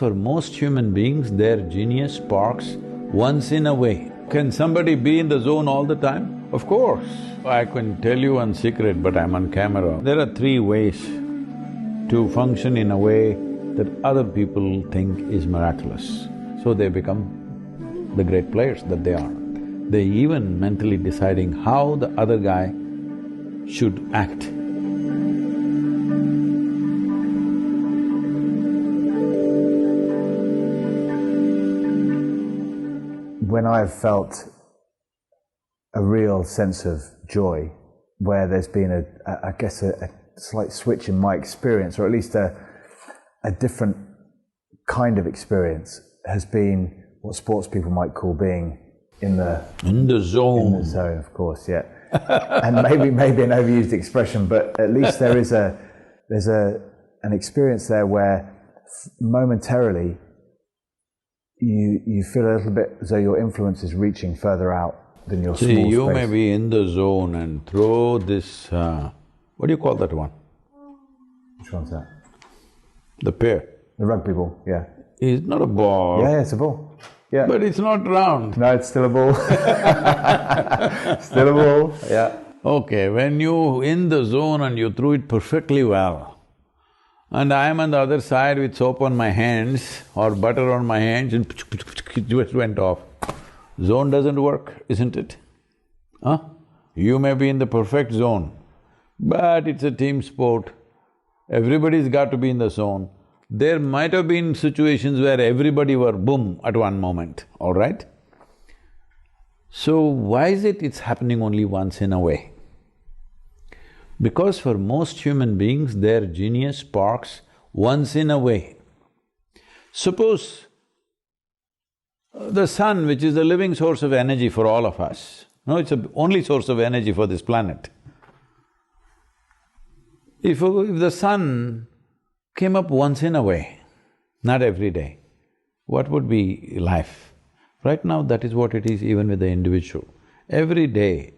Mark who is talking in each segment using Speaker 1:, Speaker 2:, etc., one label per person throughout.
Speaker 1: For most human beings, their genius sparks once in a way. Can somebody be in the zone all the time? Of course. I can tell you one secret, but I'm on camera. There are three ways to function in a way that other people think is miraculous. So they become the great players that they are. They even mentally deciding how the other guy should act.
Speaker 2: When I've felt a real sense of joy, where there's been a slight switch in my experience, or at least a different kind of experience, has been what sports people might call being in the
Speaker 1: zone.
Speaker 2: In the zone, of course, yeah. And maybe an overused expression, but at least there's an experience there where momentarily you feel a little bit as though your influence is reaching further out than your small space.
Speaker 1: See, you may be in the zone and throw this… what do you call that one?
Speaker 2: Which one's that?
Speaker 1: The pear.
Speaker 2: The rugby ball, yeah.
Speaker 1: It's not a ball.
Speaker 2: Yeah, it's a ball. Yeah.
Speaker 1: But it's not round.
Speaker 2: No, it's still a ball. Still a ball, yeah.
Speaker 1: Okay, when you in the zone and you threw it perfectly well, and I am on the other side with soap on my hands or butter on my hands and it just went off. Zone doesn't work, isn't it? Huh? You may be in the perfect zone, but it's a team sport. Everybody's got to be in the zone. There might have been situations where everybody were boom at one moment, all right? So why is it it's happening only once in a way? Because for most human beings, their genius sparks once in a way. Suppose the sun, which is the living source of energy for all of us, no, it's the only source of energy for this planet. If the sun came up once in a way, not every day, what would be life? Right now, that is what it is even with the individual. Every day,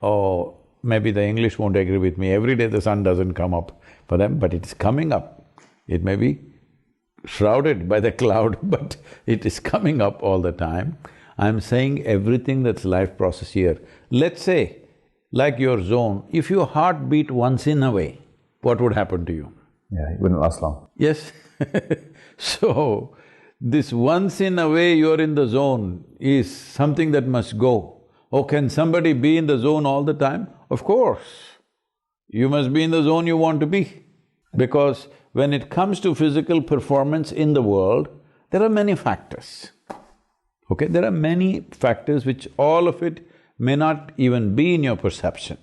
Speaker 1: or maybe the English won't agree with me, every day the sun doesn't come up for them, but it's coming up. It may be shrouded by the cloud, but it is coming up all the time. I'm saying everything that's life process here. Let's say, like your zone, if your heart beat once in a way, what would happen to you?
Speaker 2: Yeah, it wouldn't last long.
Speaker 1: Yes. So, this once in a way you're in the zone is something that must go. Oh, can somebody be in the zone all the time? Of course. You must be in the zone you want to be. Because when it comes to physical performance in the world, there are many factors. Okay, there are many factors which all of it may not even be in your perception.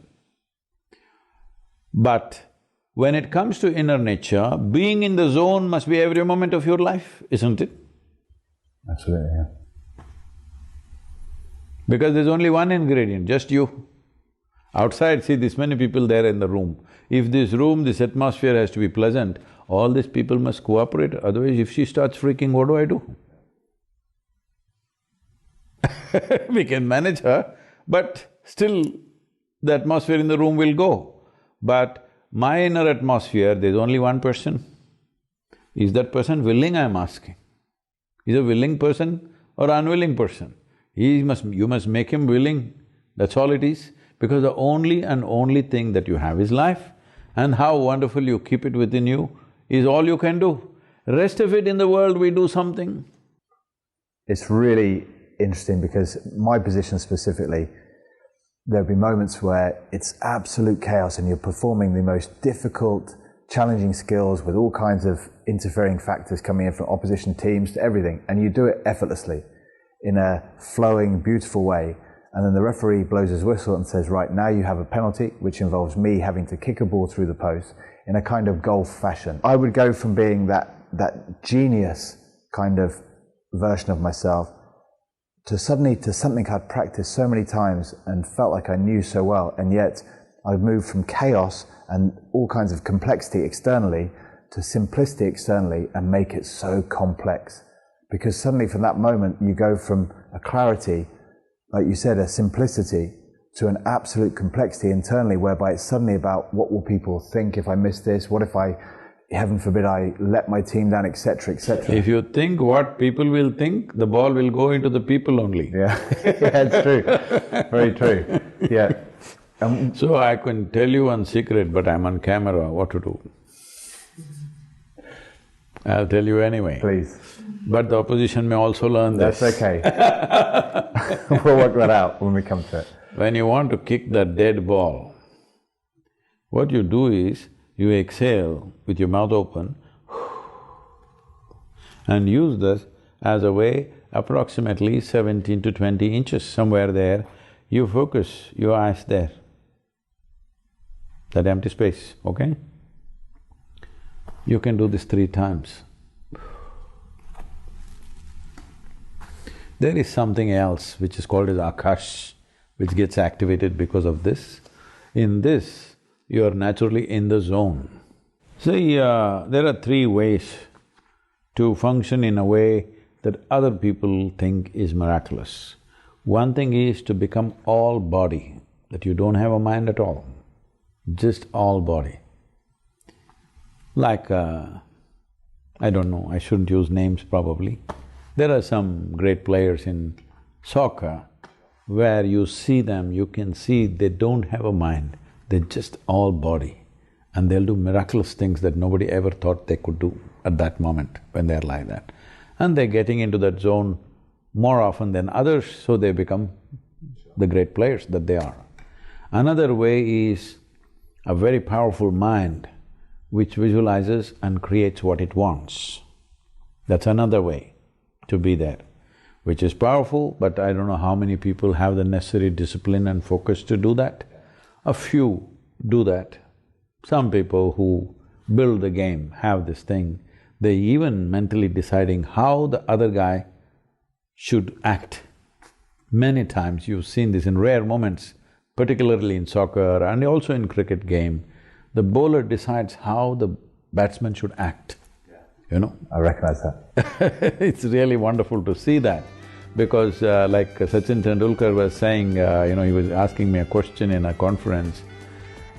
Speaker 1: But when it comes to inner nature, being in the zone must be every moment of your life, isn't it?
Speaker 2: Absolutely, yeah.
Speaker 1: Because there's only one ingredient, just you. Outside, see this many people there in the room. If this room, this atmosphere has to be pleasant, all these people must cooperate, otherwise if she starts freaking, what do I do? We can manage her, but still the atmosphere in the room will go. But my inner atmosphere, there's only one person. Is that person willing, I'm asking? Is a willing person or unwilling person? You must make him willing, that's all it is. Because the only and only thing that you have is life, and how wonderful you keep it within you is all you can do. Rest of it in the world, we do something.
Speaker 2: It's really interesting because my position specifically, there'll be moments where it's absolute chaos and you're performing the most difficult, challenging skills with all kinds of interfering factors coming in from opposition teams to everything, and you do it effortlessly in a flowing, beautiful way. And then the referee blows his whistle and says, right, now you have a penalty, which involves me having to kick a ball through the post in a kind of golf fashion. I would go from being that genius kind of version of myself to suddenly to something I'd practiced so many times and felt like I knew so well, and yet I'd moved from chaos and all kinds of complexity externally to simplicity externally and make it so complex. Because suddenly from that moment you go from a clarity, like you said, a simplicity, to an absolute complexity internally, whereby it's suddenly about what will people think if I miss this, what if I heaven forbid I let my team down, etc., etc.
Speaker 1: If you think what people will think, the ball will go into the people only.
Speaker 2: Yeah, yeah, it's true. Very true. Yeah.
Speaker 1: So I can tell you one secret, but I'm on camera, what to do? I'll tell you anyway.
Speaker 2: Please.
Speaker 1: But the opposition may also learn this.
Speaker 2: That's okay. We'll work that out when we come to it.
Speaker 1: When you want to kick that dead ball, what you do is, you exhale with your mouth open and use this as a way approximately 17 to 20 inches, somewhere there, you focus your eyes there, that empty space, okay? You can do this 3 times. There is something else which is called as akash, which gets activated because of this. In this, you are naturally in the zone. See, there are 3 ways to function in a way that other people think is miraculous. One thing is to become all body, that you don't have a mind at all, just all body. Like, I don't know, I shouldn't use names probably. There are some great players in soccer where you see them, you can see they don't have a mind, they're just all body. And they'll do miraculous things that nobody ever thought they could do at that moment when they're like that. And they're getting into that zone more often than others, so they become the great players that they are. Another way is a very powerful mind which visualizes and creates what it wants. That's another way to be there, which is powerful, but I don't know how many people have the necessary discipline and focus to do that. A few do that. Some people who build the game have this thing. They even mentally deciding how the other guy should act. Many times you've seen this in rare moments, particularly in soccer and also in cricket game. The bowler decides how the batsman should act, you know?
Speaker 2: I recognize that.
Speaker 1: It's really wonderful to see that, because like Sachin Tendulkar was saying, he was asking me a question in a conference.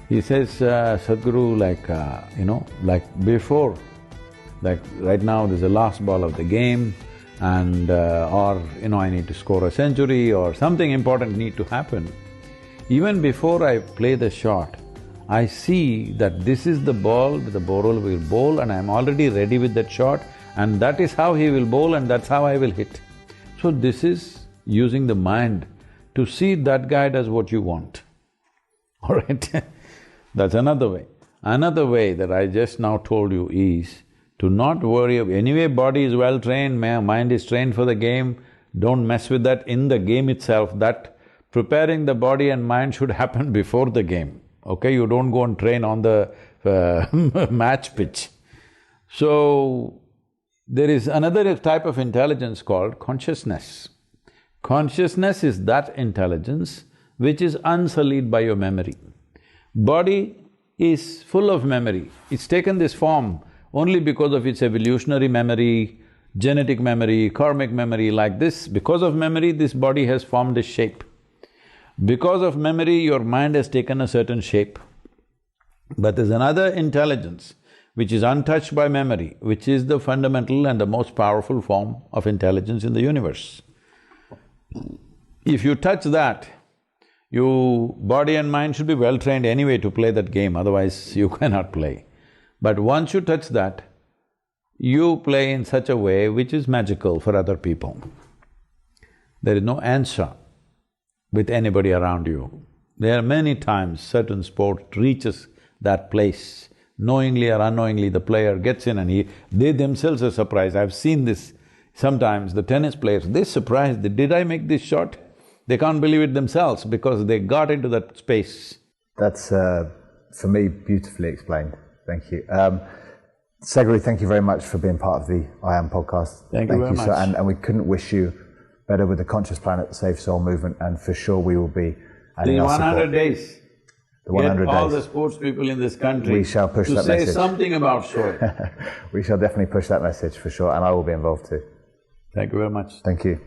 Speaker 1: He says, Sadhguru, like before, like right now there's the last ball of the game and I need to score a century or something important need to happen. Even before I play the shot, I see that this is the ball that the bowler will bowl and I'm already ready with that shot and that is how he will bowl and that's how I will hit. So this is using the mind to see that guy does what you want, all right? That's another way. Another way that I just now told you is to not worry anyway body is well trained, mind is trained for the game, don't mess with that in the game itself, that preparing the body and mind should happen before the game, okay? You don't go and train on the match pitch. So, there is another type of intelligence called consciousness. Consciousness is that intelligence which is unsullied by your memory. Body is full of memory, it's taken this form only because of its evolutionary memory, genetic memory, karmic memory, like this. Because of memory, this body has formed a shape. Because of memory, your mind has taken a certain shape. But there's another intelligence which is untouched by memory, which is the fundamental and the most powerful form of intelligence in the universe. If you touch that, your body and mind should be well trained anyway to play that game, otherwise you cannot play. But once you touch that, you play in such a way which is magical for other people. There is no answer with anybody around you. There are many times certain sport reaches that place, knowingly or unknowingly the player gets in and they themselves are surprised. I've seen this sometimes, the tennis players, they're surprised, did I make this shot? They can't believe it themselves because they got into that space.
Speaker 2: That's, for me, beautifully explained. Thank you. Sadhguru, thank you very much for being part of the I Am podcast.
Speaker 1: Thank you very much.
Speaker 2: And we couldn't wish you better with the Conscious Planet Safe Soul movement, and for sure we will be adding our support.
Speaker 1: 100 days.
Speaker 2: The 100
Speaker 1: Get all
Speaker 2: days.
Speaker 1: the sports people in this country
Speaker 2: We shall push that message.
Speaker 1: to say something about soul.
Speaker 2: We shall definitely push that message for sure, and I will be involved too.
Speaker 1: Thank you very much.
Speaker 2: Thank you.